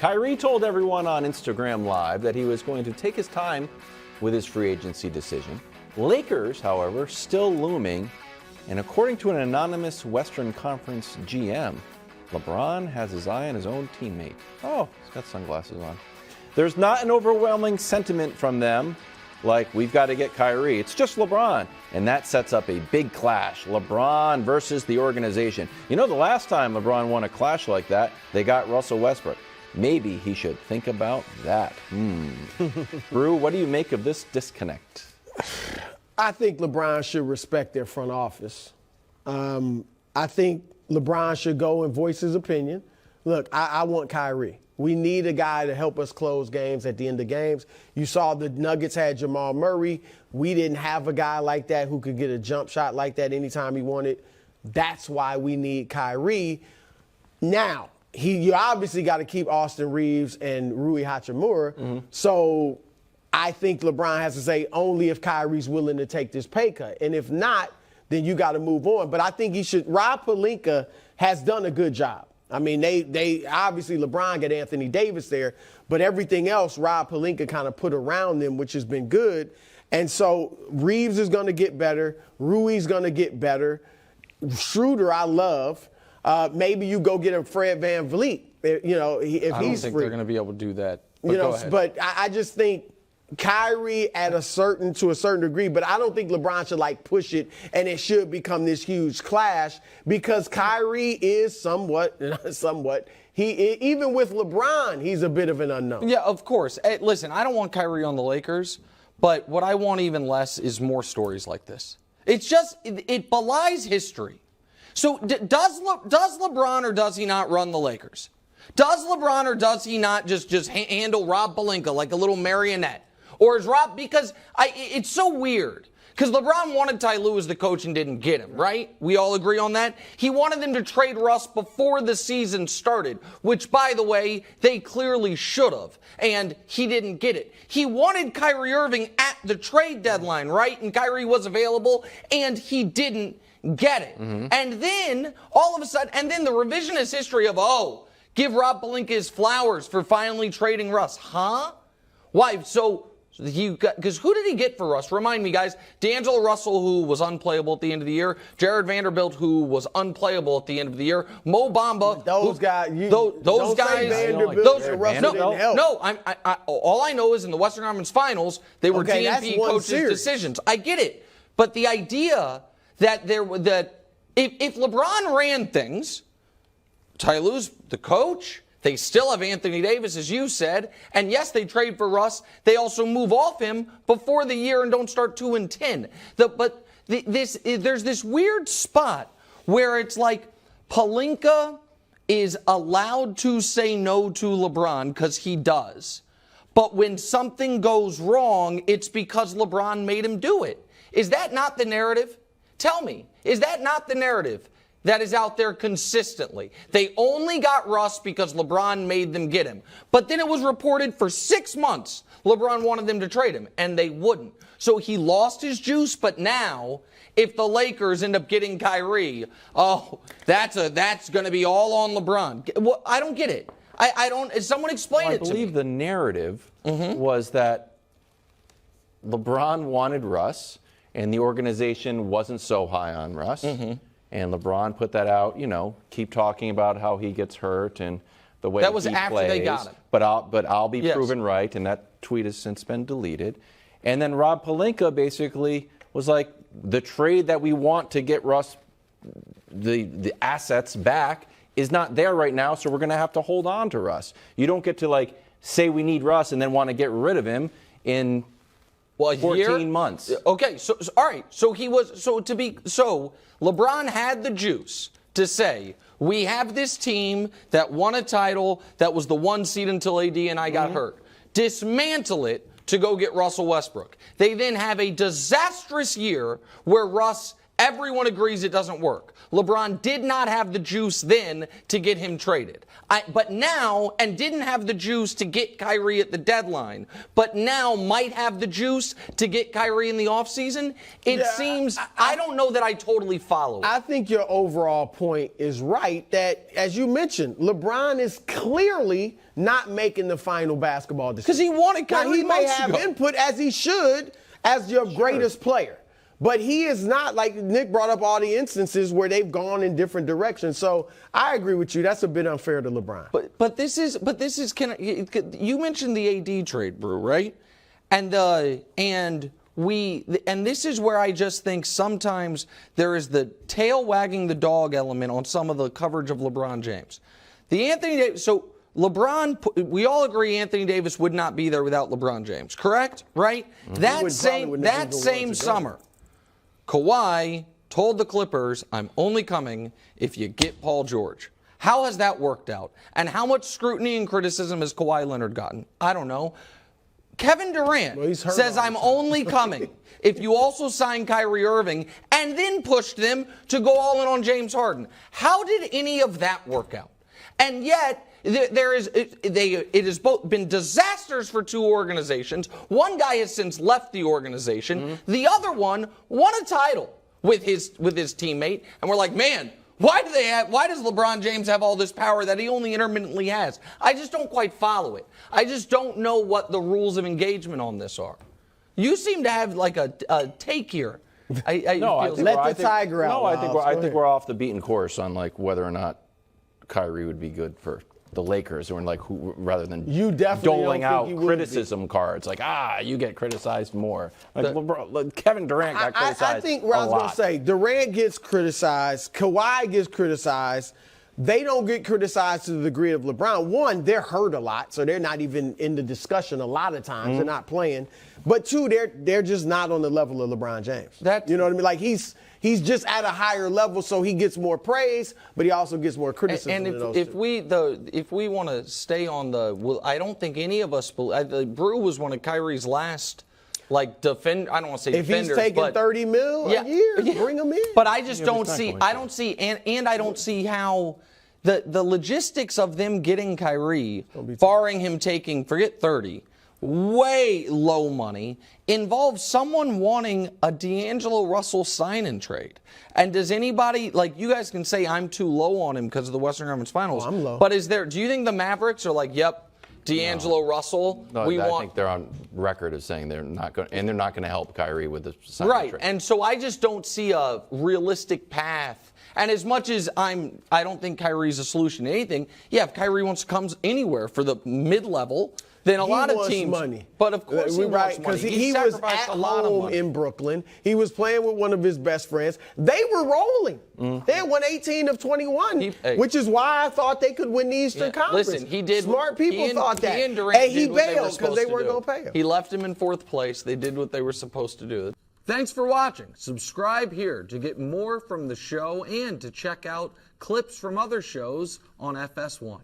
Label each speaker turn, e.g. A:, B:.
A: Kyrie told everyone on Instagram Live that he was going to take his time with his free agency decision. Lakers, however, still looming. And according to an anonymous Western Conference GM, LeBron has his eye on his own teammate. Oh, he's got sunglasses on. There's not an overwhelming sentiment from them like, we've got to get Kyrie. It's just LeBron. And that sets up a big clash. LeBron versus the organization. You know, the last time LeBron won a clash like that, they got Russell Westbrook. Maybe he should think about that. Brew, what do you make of this disconnect?
B: I think LeBron should respect their front office. I think LeBron should go and voice his opinion. Look, I want Kyrie. We need a guy to help us close games at the end of games. You saw the Nuggets had Jamal Murray. We didn't have a guy like that who could get a jump shot like that anytime he wanted. That's why we need Kyrie. Now, you obviously got to keep Austin Reeves and Rui Hachimura. So I think LeBron has to say only if Kyrie's willing to take this pay cut. And if not, then you got to move on. But I think he should. Rob Pelinka has done a good job. I mean, they obviously LeBron got Anthony Davis there, but everything else Rob Pelinka kind of put around them, which has been good. And so Reeves is going to get better. Rui's going to get better. Schroeder, I love. Maybe you go get a Fred VanVleet. You know, if he's free.
C: I don't think they're going to be able to do that.
B: But you know, but I just think Kyrie to a certain degree, but I don't think LeBron should push it and it should become this huge clash because Kyrie is somewhat, even with LeBron, he's a bit of an unknown.
C: Yeah, of course. Hey, listen, I don't want Kyrie on the Lakers, but what I want even less is more stories like this. It's just, it belies history. So does LeBron or does he not run the Lakers? Does LeBron or does he not just handle Rob Pelinka like a little marionette? Or is Rob, because it's so weird. Because LeBron wanted Ty Lue as the coach and didn't get him, right? We all agree on that? He wanted them to trade Russ before the season started, which, by the way, they clearly should have. And he didn't get it. He wanted Kyrie Irving at the trade deadline, right? And Kyrie was available, and he didn't get it. And then, all of a sudden, and then the revisionist history of, give Rob Pelinka his flowers for finally trading Russ. Huh? Why? Because who did he get for Russ? Remind me, guys. D'Angelo Russell, who was unplayable at the end of the year. Jared Vanderbilt, who was unplayable at the end of the year. Mo Bamba.
B: Those guys.
C: Those guys. All I know is in the Western Conference Finals, they were GMP coaches' decisions. I get it. But the idea that if LeBron ran things, Ty Lue's the coach. They still have Anthony Davis, as you said. And yes, they trade for Russ. They also move off him before the year and don't start 2-10. There's this weird spot where it's like Pelinka is allowed to say no to LeBron because he does. But when something goes wrong, it's because LeBron made him do it. Is that not the narrative? Tell me, is that not the narrative that is out there consistently? They only got Russ because LeBron made them get him. But then it was reported for 6 months LeBron wanted them to trade him, and they wouldn't. So he lost his juice, but now if the Lakers end up getting Kyrie, that's going to be all on LeBron. Well, I don't get it. I don't. Someone explain it to me.
A: I believe the narrative was that LeBron wanted Russ, and the organization wasn't so high on Russ. And LeBron put that out, keep talking about how he gets hurt and the way he plays.
C: That was after they got him.
A: But I'll be proven right, and that tweet has since been deleted. And then Rob Pelinka basically was like, the trade that we want to get Russ, the assets back, is not there right now, so we're going to have to hold on to Russ. You don't get to say we need Russ and then want to get rid of him in 14 months.
C: Okay, so all right. So LeBron had the juice to say, we have this team that won a title that was the 1 seed until AD and I got hurt. Dismantle it to go get Russell Westbrook. They then have a disastrous year where Russ Everyone agrees it doesn't work. LeBron did not have the juice then to get him traded. But now, and didn't have the juice to get Kyrie at the deadline, but now might have the juice to get Kyrie in the offseason. It seems, I don't know that I totally follow it.
B: I think your overall point is right that, as you mentioned, LeBron is clearly not making the final basketball decision.
C: Because he wanted Kyrie.
B: Now, he may have input, as he should, as your greatest player. But he is not, like Nick brought up all the instances where they've gone in different directions. So I agree with you. That's a bit unfair to LeBron.
C: But this is you mentioned the AD trade, Brew, right? And this is where I just think sometimes there is the tail wagging the dog element on some of the coverage of LeBron James. So LeBron, we all agree Anthony Davis would not be there without LeBron James, correct? Right?
B: Mm-hmm.
C: That same summer, Kawhi told the Clippers, I'm only coming if you get Paul George. How has that worked out? And how much scrutiny and criticism has Kawhi Leonard gotten? I don't know. Kevin Durant says, I'm only coming if you also sign Kyrie Irving, and then pushed them to go all in on James Harden. How did any of that work out? And yet, it has both been disasters for two organizations. One guy has since left the organization. Mm-hmm. The other one won a title with his teammate. And we're like, man, why does LeBron James have all this power that he only intermittently has? I just don't quite follow it. I just don't know what the rules of engagement on this are. You seem to have like a take here.
B: Let the tiger out.
A: No, I think we're off the beaten course on like whether or not Kyrie would be good for the Lakers, or like rather than doling out criticism cards, like you get criticized more. Like Kevin Durant got criticized.
B: I think what I was going to say, Durant gets criticized, Kawhi gets criticized. They don't get criticized to the degree of LeBron. One, they're hurt a lot, so they're not even in the discussion a lot of times. Mm-hmm. They're not playing. But two, they're just not on the level of LeBron James. You know what I mean? Like he's just at a higher level, so he gets more praise, but he also gets more criticism.
C: And if we want to stay on I don't think any of us believe. Brew was one of Kyrie's last. Like I don't want to say
B: if
C: defenders,
B: he's taking $30 million a year, bring him in.
C: But I just don't see. I don't see how the logistics of them getting Kyrie, barring him taking, forget 30, way low money, involves someone wanting a D'Angelo Russell sign-and trade. And does anybody, like, you guys can say I'm too low on him because of the Western Conference Finals.
B: I'm low.
C: But do you think the Mavericks are like, yep, D'Angelo Russell?
A: No, I think they're on record as saying they're not going, and they're not going to help Kyrie with the sign-and
C: right.
A: trade.
C: And so I just don't see a realistic path. And as much as I don't think Kyrie's a solution to anything. Yeah, if Kyrie wants to come anywhere for the mid-level, then a lot of teams.
B: Money.
C: But of course he wants money.
B: Because he was at home in Brooklyn. He was playing with one of his best friends. They were rolling. Mm-hmm. They won 18 of 21, which is why I thought they could win the Eastern Conference.
C: Listen, he did.
B: Smart people thought that.
C: He
B: bailed because they weren't going to pay him.
C: He left him in fourth place. They did what they were supposed to do. Thanks for watching. Subscribe here to get more from the show and to check out clips from other shows on FS1.